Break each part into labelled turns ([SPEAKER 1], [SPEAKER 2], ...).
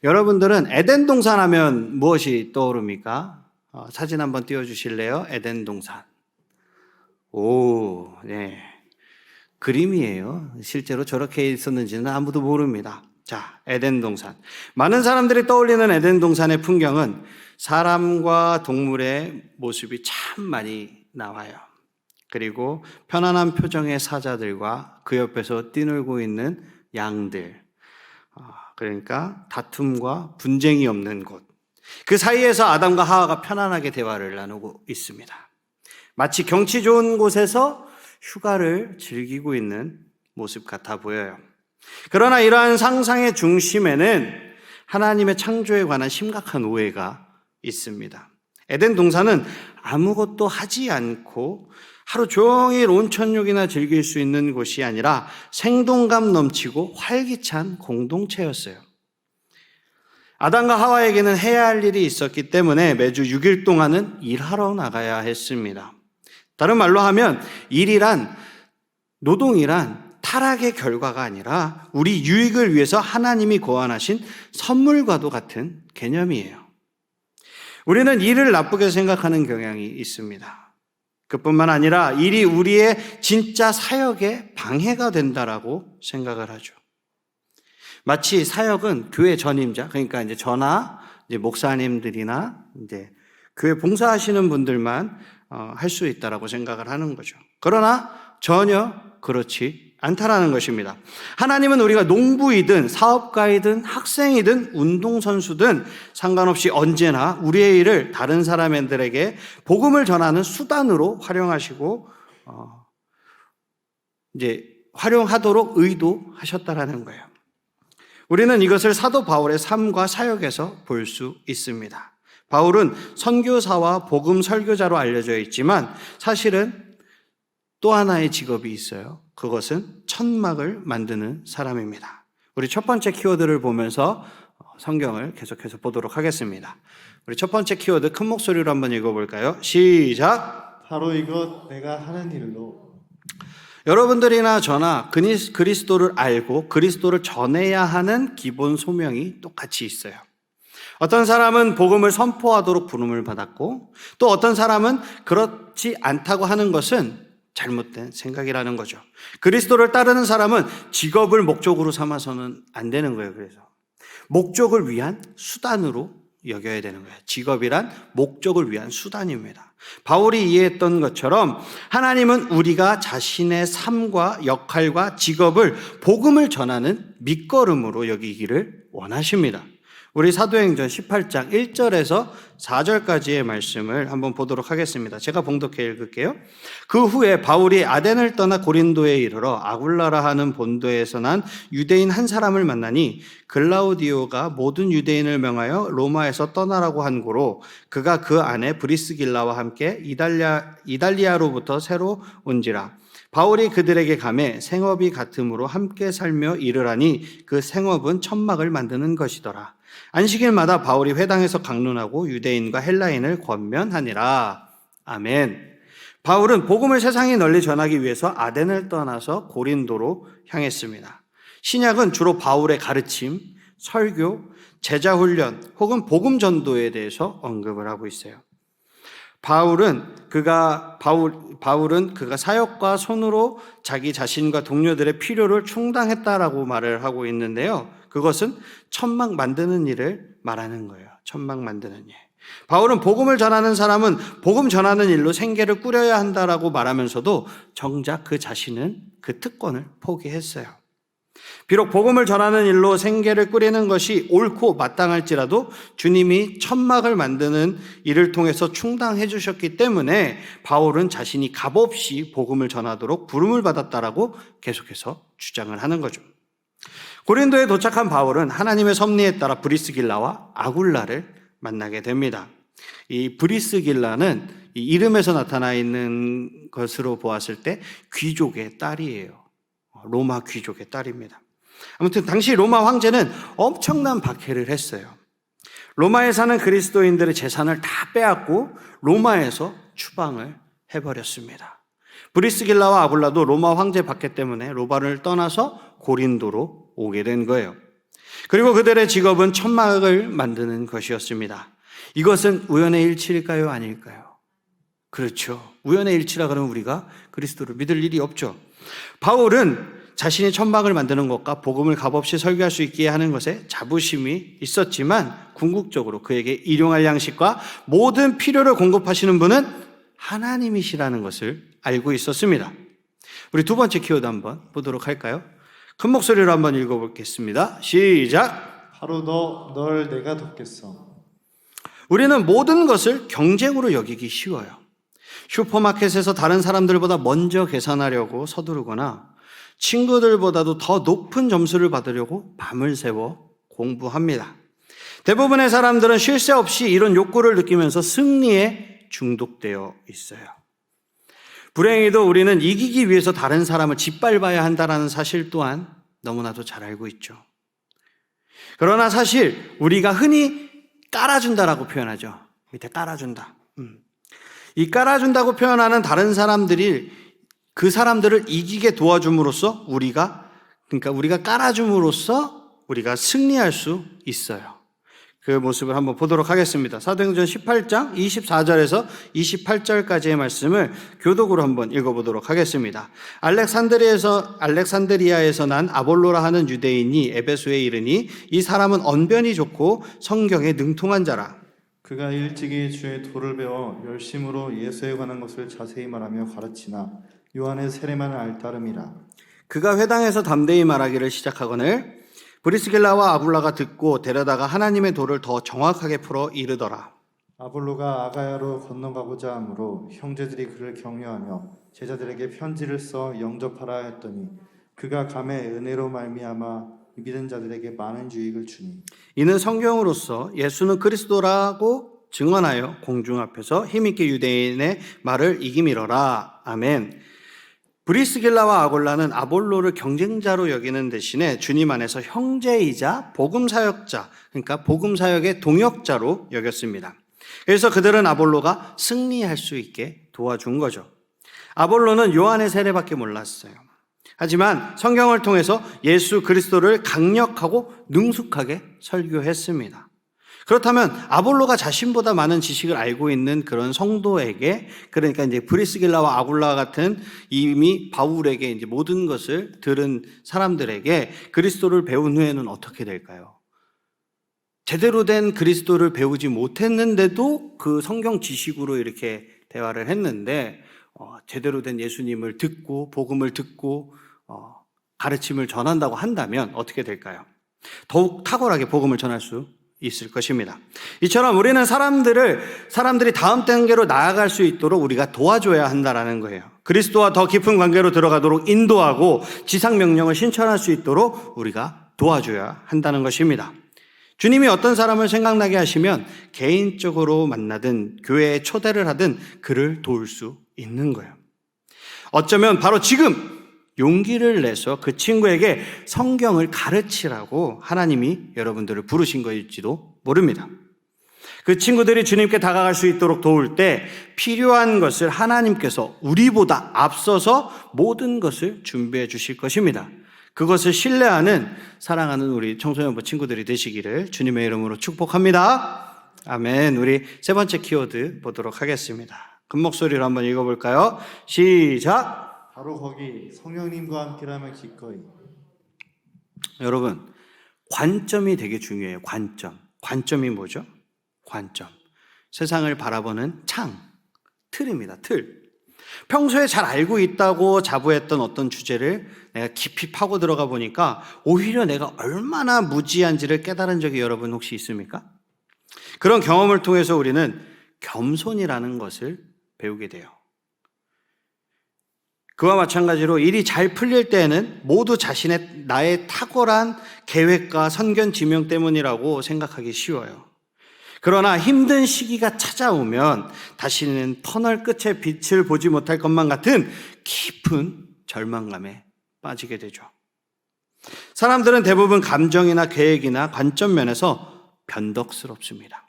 [SPEAKER 1] 여러분들은 에덴 동산 하면 무엇이 떠오릅니까? 사진 한번 띄워주실래요? 에덴 동산. 오, 네. 그림이에요. 실제로 저렇게 있었는지는 아무도 모릅니다. 자, 에덴 동산. 많은 사람들이 떠올리는 에덴 동산의 풍경은 사람과 동물의 모습이 참 많이 나와요. 그리고 편안한 표정의 사자들과 그 옆에서 뛰놀고 있는 양들. 그러니까 다툼과 분쟁이 없는 곳. 그 사이에서 아담과 하와가 편안하게 대화를 나누고 있습니다. 마치 경치 좋은 곳에서 휴가를 즐기고 있는 모습 같아 보여요. 그러나 이러한 상상의 중심에는 하나님의 창조에 관한 심각한 오해가 있습니다. 에덴 동산은 아무것도 하지 않고 하루 종일 온천욕이나 즐길 수 있는 곳이 아니라 생동감 넘치고 활기찬 공동체였어요. 아담과 하와에게는 해야 할 일이 있었기 때문에 매주 6일 동안은 일하러 나가야 했습니다. 다른 말로 하면 노동이란 타락의 결과가 아니라 우리 유익을 위해서 하나님이 고안하신 선물과도 같은 개념이에요. 우리는 일을 나쁘게 생각하는 경향이 있습니다. 그뿐만 아니라 일이 우리의 진짜 사역에 방해가 된다라고 생각을 하죠. 마치 사역은 교회 전임자, 그러니까 이제 저나 이제 목사님들이나 이제 교회 봉사하시는 분들만 할 수 있다라고 생각을 하는 거죠. 그러나 전혀 그렇지 않다라는 것입니다. 하나님은 우리가 농부이든 사업가이든 학생이든 운동선수든 상관없이 언제나 우리의 일을 다른 사람들에게 복음을 전하는 수단으로 활용하시고 이제 활용하도록 의도하셨다라는 거예요. 우리는 이것을 사도 바울의 삶과 사역에서 볼 수 있습니다. 바울은 선교사와 복음 설교자로 알려져 있지만 사실은 또 하나의 직업이 있어요. 그것은 천막을 만드는 사람입니다. 우리 첫 번째 키워드를 보면서 성경을 계속해서 보도록 하겠습니다. 우리 첫 번째 키워드 큰 목소리로 한번 읽어볼까요? 시작!
[SPEAKER 2] 바로 이것 내가 하는 일로.
[SPEAKER 1] 여러분들이나 저나 그리스도를 알고 그리스도를 전해야 하는 기본 소명이 똑같이 있어요. 어떤 사람은 복음을 선포하도록 부름을 받았고 또 어떤 사람은 그렇지 않다고 하는 것은 잘못된 생각이라는 거죠. 그리스도를 따르는 사람은 직업을 목적으로 삼아서는 안 되는 거예요. 그래서 목적을 위한 수단으로 여겨야 되는 거예요. 직업이란 목적을 위한 수단입니다. 바울이 이해했던 것처럼 하나님은 우리가 자신의 삶과 역할과 직업을 복음을 전하는 밑거름으로 여기기를 원하십니다. 우리 사도행전 18장 1절에서 4절까지의 말씀을 한번 보도록 하겠습니다. 제가 봉독해 읽을게요. 그 후에 바울이 아덴을 떠나 고린도에 이르러 아굴라라 하는 본도에서 난 유대인 한 사람을 만나니 글라우디오가 모든 유대인을 명하여 로마에서 떠나라고 한 고로 그가 그 안에 브리스길라와 함께 이달리아로부터 새로 온지라. 바울이 그들에게 가매 생업이 같음으로 함께 살며 이르라니 그 생업은 천막을 만드는 것이더라. 안식일마다 바울이 회당에서 강론하고 유대인과 헬라인을 권면하니라. 아멘. 바울은 복음을 세상에 널리 전하기 위해서 아덴을 떠나서 고린도로 향했습니다. 신약은 주로 바울의 가르침, 설교, 제자 훈련 혹은 복음 전도에 대해서 언급을 하고 있어요. 바울은 그가 사역과 손으로 자기 자신과 동료들의 필요를 충당했다라고 말을 하고 있는데요. 그것은 천막 만드는 일을 말하는 거예요. 천막 만드는 일. 바울은 복음을 전하는 사람은 복음 전하는 일로 생계를 꾸려야 한다라고 말하면서도 정작 그 자신은 그 특권을 포기했어요. 비록 복음을 전하는 일로 생계를 꾸리는 것이 옳고 마땅할지라도 주님이 천막을 만드는 일을 통해서 충당해 주셨기 때문에 바울은 자신이 값없이 복음을 전하도록 부름을 받았다라고 계속해서 주장을 하는 거죠. 고린도에 도착한 바울은 하나님의 섭리에 따라 브리스길라와 아굴라를 만나게 됩니다. 이 브리스길라는 이 이름에서 나타나 있는 것으로 보았을 때 귀족의 딸이에요. 로마 귀족의 딸입니다. 아무튼 당시 로마 황제는 엄청난 박해를 했어요. 로마에 사는 그리스도인들의 재산을 다 빼앗고 로마에서 추방을 해버렸습니다. 브리스길라와 아굴라도 로마 황제 박해 때문에 로마를 떠나서 고린도로 오게 된 거예요. 그리고 그들의 직업은 천막을 만드는 것이었습니다. 이것은 우연의 일치일까요? 아닐까요? 그렇죠. 우연의 일치라 그러면 우리가 그리스도를 믿을 일이 없죠. 바울은 자신이 천막을 만드는 것과 복음을 값없이 설교할 수 있게 하는 것에 자부심이 있었지만 궁극적으로 그에게 일용할 양식과 모든 필요를 공급하시는 분은 하나님이시라는 것을 알고 있었습니다. 우리 두 번째 키워드 한번 보도록 할까요? 큰 목소리로 한번 읽어보겠습니다. 시작!
[SPEAKER 2] 바로 널 내가 돕겠어.
[SPEAKER 1] 우리는 모든 것을 경쟁으로 여기기 쉬워요. 슈퍼마켓에서 다른 사람들보다 먼저 계산하려고 서두르거나 친구들보다도 더 높은 점수를 받으려고 밤을 새워 공부합니다. 대부분의 사람들은 쉴 새 없이 이런 욕구를 느끼면서 승리에 중독되어 있어요. 불행히도 우리는 이기기 위해서 다른 사람을 짓밟아야 한다는 사실 또한 너무나도 잘 알고 있죠. 그러나 사실 우리가 흔히 깔아준다라고 표현하죠. 밑에 깔아준다. 이 깔아준다고 표현하는 다른 사람들이 그 사람들을 이기게 도와줌으로써 우리가 깔아줌으로써 우리가 승리할 수 있어요. 그 모습을 한번 보도록 하겠습니다. 사도행전 18장 24절에서 28절까지의 말씀을 교독으로 한번 읽어보도록 하겠습니다. 알렉산드리아에서 난 아볼로라 하는 유대인이 에베소에 이르니 이 사람은 언변이 좋고 성경에 능통한 자라.
[SPEAKER 2] 그가 일찍이 주의 도를 배워 열심으로 예수에 관한 것을 자세히 말하며 가르치나 요한의 세례만을 알따름이라.
[SPEAKER 1] 그가 회당에서 담대히 말하기를 시작하거늘 브리스길라와 아굴라가 듣고 데려다가 하나님의 도를 더 정확하게 풀어 이르더라.
[SPEAKER 2] 아볼로가 아가야로 건너가고자 하므로 형제들이 그를 격려하며 제자들에게 편지를 써 영접하라 했더니 그가 감에 은혜로 말미암아 믿은 자들에게 많은 유익을 주니
[SPEAKER 1] 이는 성경으로서 예수는 그리스도라고 증언하여 공중 앞에서 힘있게 유대인의 말을 이기미러라. 아멘. 브리스길라와 아골라는 아볼로를 경쟁자로 여기는 대신에 주님 안에서 형제이자 복음사역자, 그러니까 복음사역의 동역자로 여겼습니다. 그래서 그들은 아볼로가 승리할 수 있게 도와준 거죠. 아볼로는 요한의 세례밖에 몰랐어요. 하지만 성경을 통해서 예수 그리스도를 강력하고 능숙하게 설교했습니다. 그렇다면 아볼로가 자신보다 많은 지식을 알고 있는 그런 성도에게, 그러니까 이제 브리스길라와 아굴라 같은 이미 바울에게 이제 모든 것을 들은 사람들에게 그리스도를 배운 후에는 어떻게 될까요? 제대로 된 그리스도를 배우지 못했는데도 그 성경 지식으로 이렇게 대화를 했는데 제대로 된 예수님을 듣고 복음을 듣고 가르침을 전한다고 한다면 어떻게 될까요? 더욱 탁월하게 복음을 전할 수 있을 것입니다. 이처럼 우리는 사람들이 다음 단계로 나아갈 수 있도록 우리가 도와줘야 한다라는 거예요. 그리스도와 더 깊은 관계로 들어가도록 인도하고 지상 명령을 실천할 수 있도록 우리가 도와줘야 한다는 것입니다. 주님이 어떤 사람을 생각나게 하시면 개인적으로 만나든 교회에 초대를 하든 그를 도울 수 있는 거예요. 어쩌면 바로 지금 용기를 내서 그 친구에게 성경을 가르치라고 하나님이 여러분들을 부르신 것일지도 모릅니다. 그 친구들이 주님께 다가갈 수 있도록 도울 때 필요한 것을 하나님께서 우리보다 앞서서 모든 것을 준비해 주실 것입니다. 그것을 신뢰하는 사랑하는 우리 청소년부 친구들이 되시기를 주님의 이름으로 축복합니다. 아멘. 우리 세 번째 키워드 보도록 하겠습니다. 큰 목소리로 한번 읽어볼까요? 시작!
[SPEAKER 2] 바로 거기 성령님과 함께라면 기꺼이.
[SPEAKER 1] 여러분, 관점이 되게 중요해요. 관점이 뭐죠? 관점. 세상을 바라보는 틀입니다. 틀. 평소에 잘 알고 있다고 자부했던 어떤 주제를 내가 깊이 파고 들어가 보니까 오히려 내가 얼마나 무지한지를 깨달은 적이 여러분 혹시 있습니까? 그런 경험을 통해서 우리는 겸손이라는 것을 배우게 돼요. 그와 마찬가지로 일이 잘 풀릴 때에는 모두 나의 탁월한 계획과 선견 지명 때문이라고 생각하기 쉬워요. 그러나 힘든 시기가 찾아오면 다시는 터널 끝에 빛을 보지 못할 것만 같은 깊은 절망감에 빠지게 되죠. 사람들은 대부분 감정이나 계획이나 관점 면에서 변덕스럽습니다.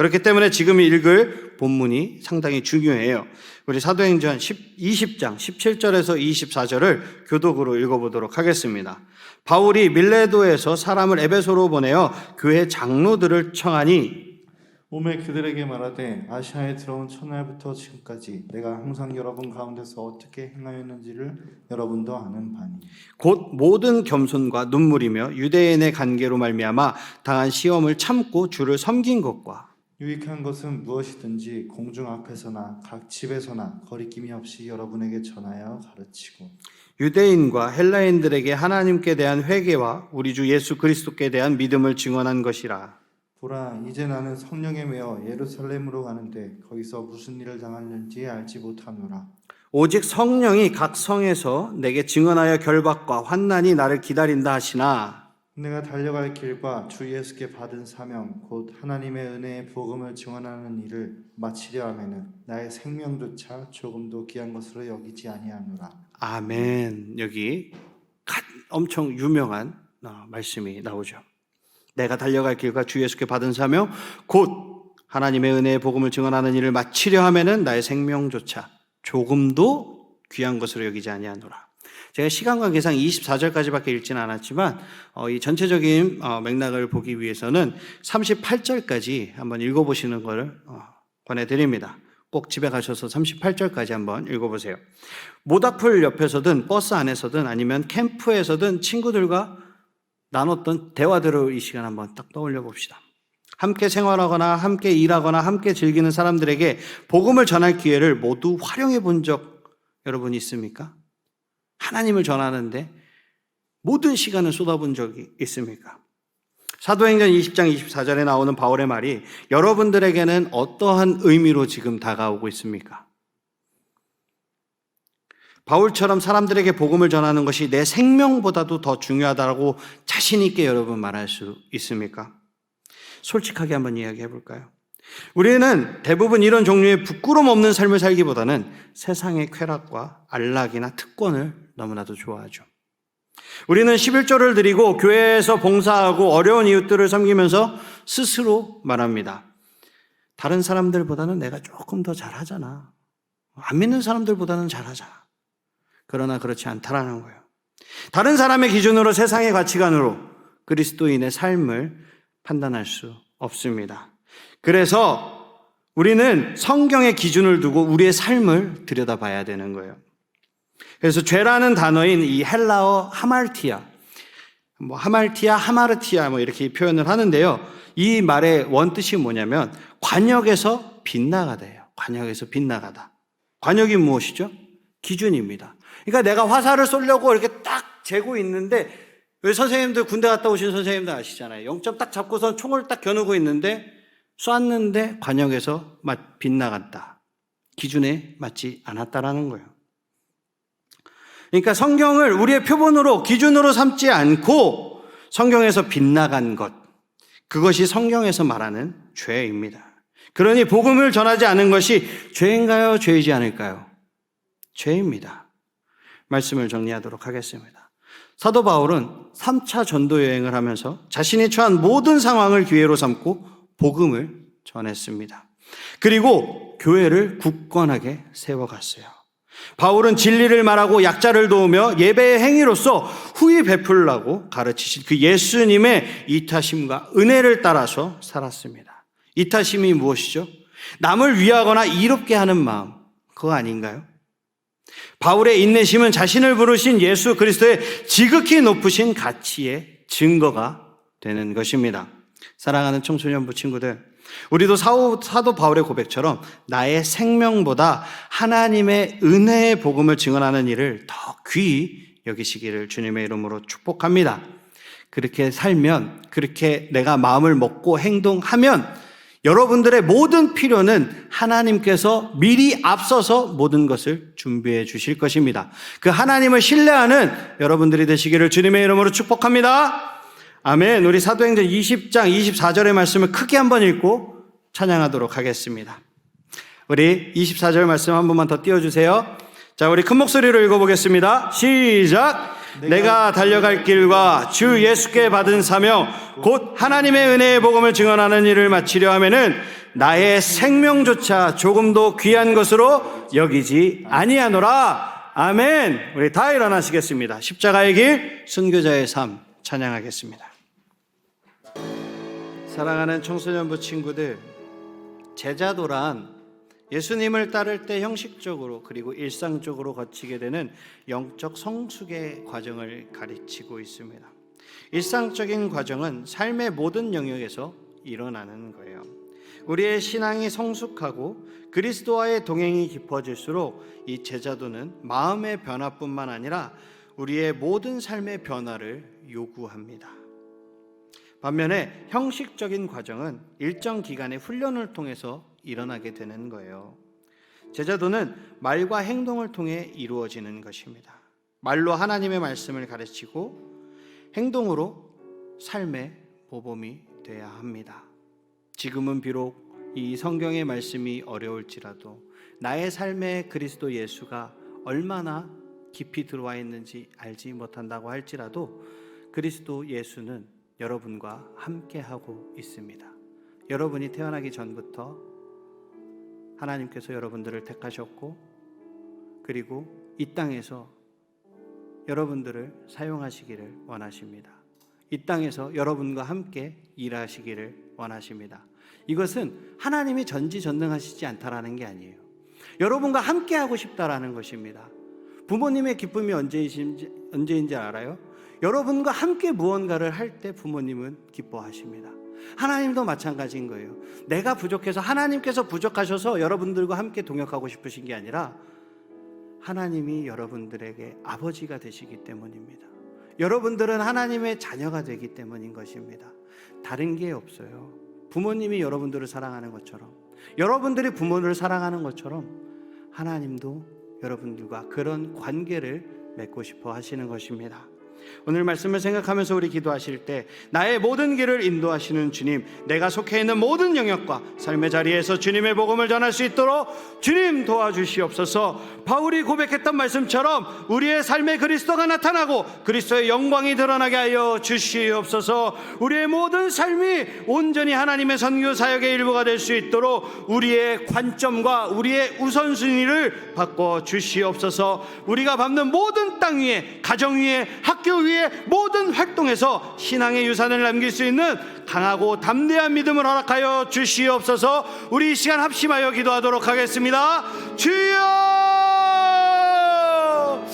[SPEAKER 1] 그렇기 때문에 지금 읽을 본문이 상당히 중요해요. 우리 사도행전 20장 17절에서 24절을 교독으로 읽어보도록 하겠습니다. 바울이 밀레도에서 사람을 에베소로 보내어 교회 장로들을 청하니
[SPEAKER 2] 오매 그들에게 말하되 아시아에 들어온 첫날부터 지금까지 내가 항상 여러분 가운데서 어떻게 행하였는지를 여러분도 아는 바니
[SPEAKER 1] 곧 모든 겸손과 눈물이며 유대인의 관계로 말미암아 당한 시험을 참고 주를 섬긴 것과
[SPEAKER 2] 유익한 것은 무엇이든지 공중 앞에서나 각 집에서나 거리낌이 없이 여러분에게 전하여 가르치고
[SPEAKER 1] 유대인과 헬라인들에게 하나님께 대한 회개와 우리 주 예수 그리스도께 대한 믿음을 증언한 것이라.
[SPEAKER 2] 보라 이제 나는 성령에 매어 예루살렘으로 가는데 거기서 무슨 일을 당하는지 알지 못하노라.
[SPEAKER 1] 오직 성령이 각 성에서 내게 증언하여 결박과 환난이 나를 기다린다 하시나
[SPEAKER 2] 내가 달려갈 길과 주 예수께 받은 사명 곧 하나님의 은혜의 복음을 증언하는 일을 마치려 하면은 나의 생명조차 조금도 귀한 것으로 여기지 아니하노라.
[SPEAKER 1] 아멘. 여기 엄청 유명한 말씀이 나오죠. 내가 달려갈 길과 주 예수께 받은 사명 곧 하나님의 은혜의 복음을 증언하는 일을 마치려 하면은 나의 생명조차 조금도 귀한 것으로 여기지 아니하노라. 제가 시간 관계상 24절까지밖에 읽지는 않았지만 이 전체적인 맥락을 보기 위해서는 38절까지 한번 읽어보시는 것을 권해드립니다. 꼭 집에 가셔서 38절까지 한번 읽어보세요. 모닥불 옆에서든 버스 안에서든 아니면 캠프에서든 친구들과 나눴던 대화들을 이 시간 한번 딱 떠올려 봅시다. 함께 생활하거나 함께 일하거나 함께 즐기는 사람들에게 복음을 전할 기회를 모두 활용해 본 적 여러분 있습니까? 하나님을 전하는데 모든 시간을 쏟아본 적이 있습니까? 사도행전 20장 24절에 나오는 바울의 말이 여러분들에게는 어떠한 의미로 지금 다가오고 있습니까? 바울처럼 사람들에게 복음을 전하는 것이 내 생명보다도 더 중요하다고 자신 있게 여러분 말할 수 있습니까? 솔직하게 한번 이야기해 볼까요? 우리는 대부분 이런 종류의 부끄럼 없는 삶을 살기보다는 세상의 쾌락과 안락이나 특권을 너무나도 좋아하죠. 우리는 11조를 드리고 교회에서 봉사하고 어려운 이웃들을 섬기면서 스스로 말합니다. 다른 사람들보다는 내가 조금 더 잘하잖아. 안 믿는 사람들보다는 잘하잖아. 그러나 그렇지 않다라는 거예요. 다른 사람의 기준으로 세상의 가치관으로 그리스도인의 삶을 판단할 수 없습니다. 그래서 우리는 성경의 기준을 두고 우리의 삶을 들여다봐야 되는 거예요. 그래서 죄라는 단어인 이 헬라어 하말티아, 하마르티아 이렇게 표현을 하는데요. 이 말의 원뜻이 뭐냐면 관역에서 빗나가다예요. 관역에서 빗나가다. 관역이 무엇이죠? 기준입니다. 그러니까 내가 화살을 쏘려고 이렇게 딱 재고 있는데 왜 선생님들 군대 갔다 오신 선생님들 아시잖아요. 0점 딱 잡고선 총을 딱 겨누고 있는데 쐈는데 관역에서 빗나갔다. 기준에 맞지 않았다라는 거예요. 그러니까 성경을 우리의 표본으로 기준으로 삼지 않고 성경에서 빗나간 것, 그것이 성경에서 말하는 죄입니다. 그러니 복음을 전하지 않은 것이 죄인가요? 죄이지 않을까요? 죄입니다. 말씀을 정리하도록 하겠습니다. 사도 바울은 3차 전도 여행을 하면서 자신이 처한 모든 상황을 기회로 삼고 복음을 전했습니다. 그리고 교회를 굳건하게 세워갔어요. 바울은 진리를 말하고 약자를 도우며 예배의 행위로서 후히 베풀라고 가르치신 그 예수님의 이타심과 은혜를 따라서 살았습니다. 이타심이 무엇이죠? 남을 위하거나 이롭게 하는 마음, 그거 아닌가요? 바울의 인내심은 자신을 부르신 예수 그리스도의 지극히 높으신 가치의 증거가 되는 것입니다. 사랑하는 청소년부 친구들, 우리도 사도 바울의 고백처럼 나의 생명보다 하나님의 은혜의 복음을 증언하는 일을 더 귀히 여기시기를 주님의 이름으로 축복합니다. 그렇게 살면, 그렇게 내가 마음을 먹고 행동하면 여러분들의 모든 필요는 하나님께서 미리 앞서서 모든 것을 준비해 주실 것입니다. 그 하나님을 신뢰하는 여러분들이 되시기를 주님의 이름으로 축복합니다. 아멘. 우리 사도행전 20장 24절의 말씀을 크게 한번 읽고 찬양하도록 하겠습니다. 우리 24절 말씀 한 번만 더 띄워주세요. 자, 우리 큰 목소리로 읽어보겠습니다. 시작! 내가 달려갈 길과 주 예수께 받은 사명 곧 하나님의 은혜의 복음을 증언하는 일을 마치려 하면은 나의 생명조차 조금도 귀한 것으로 여기지 아니하노라. 아멘. 우리 다 일어나시겠습니다. 십자가의 길, 순교자의 삶 찬양하겠습니다. 사랑하는 청소년부 친구들, 제자도란 예수님을 따를 때 형식적으로 그리고 일상적으로 거치게 되는 영적 성숙의 과정을 가르치고 있습니다. 일상적인 과정은 삶의 모든 영역에서 일어나는 거예요. 우리의 신앙이 성숙하고 그리스도와의 동행이 깊어질수록 이 제자도는 마음의 변화뿐만 아니라 우리의 모든 삶의 변화를 요구합니다. 반면에 형식적인 과정은 일정 기간의 훈련을 통해서 일어나게 되는 거예요. 제자도는 말과 행동을 통해 이루어지는 것입니다. 말로 하나님의 말씀을 가르치고 행동으로 삶의 모범이 되어야 합니다. 지금은 비록 이 성경의 말씀이 어려울지라도 나의 삶에 그리스도 예수가 얼마나 깊이 들어와 있는지 알지 못한다고 할지라도 그리스도 예수는 여러분과 함께하고 있습니다. 여러분이 태어나기 전부터 하나님께서 여러분들을 택하셨고 그리고 이 땅에서 여러분들을 사용하시기를 원하십니다. 이 땅에서 여러분과 함께 일하시기를 원하십니다. 이것은 하나님이 전지전능하시지 않다라는 게 아니에요. 여러분과 함께 하고 싶다라는 것입니다. 부모님의 기쁨이 언제인지 알아요? 여러분과 함께 무언가를 할 때 부모님은 기뻐하십니다. 하나님도 마찬가지인 거예요. 내가 부족해서 하나님께서 부족하셔서 여러분들과 함께 동역하고 싶으신 게 아니라 하나님이 여러분들에게 아버지가 되시기 때문입니다. 여러분들은 하나님의 자녀가 되기 때문인 것입니다. 다른 게 없어요. 부모님이 여러분들을 사랑하는 것처럼, 여러분들이 부모를 사랑하는 것처럼 하나님도 여러분들과 그런 관계를 맺고 싶어 하시는 것입니다. 오늘 말씀을 생각하면서 우리 기도하실 때 나의 모든 길을 인도하시는 주님, 내가 속해 있는 모든 영역과 삶의 자리에서 주님의 복음을 전할 수 있도록 주님 도와주시옵소서. 바울이 고백했던 말씀처럼 우리의 삶에 그리스도가 나타나고 그리스도의 영광이 드러나게 하여 주시옵소서. 우리의 모든 삶이 온전히 하나님의 선교 사역의 일부가 될 수 있도록 우리의 관점과 우리의 우선순위를 바꿔 주시옵소서. 우리가 밟는 모든 땅 위에, 가정 위에, 학교 위에 모든 활동에서 신앙의 유산을 남길 수 있는 강하고 담대한 믿음을 허락하여 주시옵소서. 우리 이 시간 합심하여 기도하도록 하겠습니다. 주여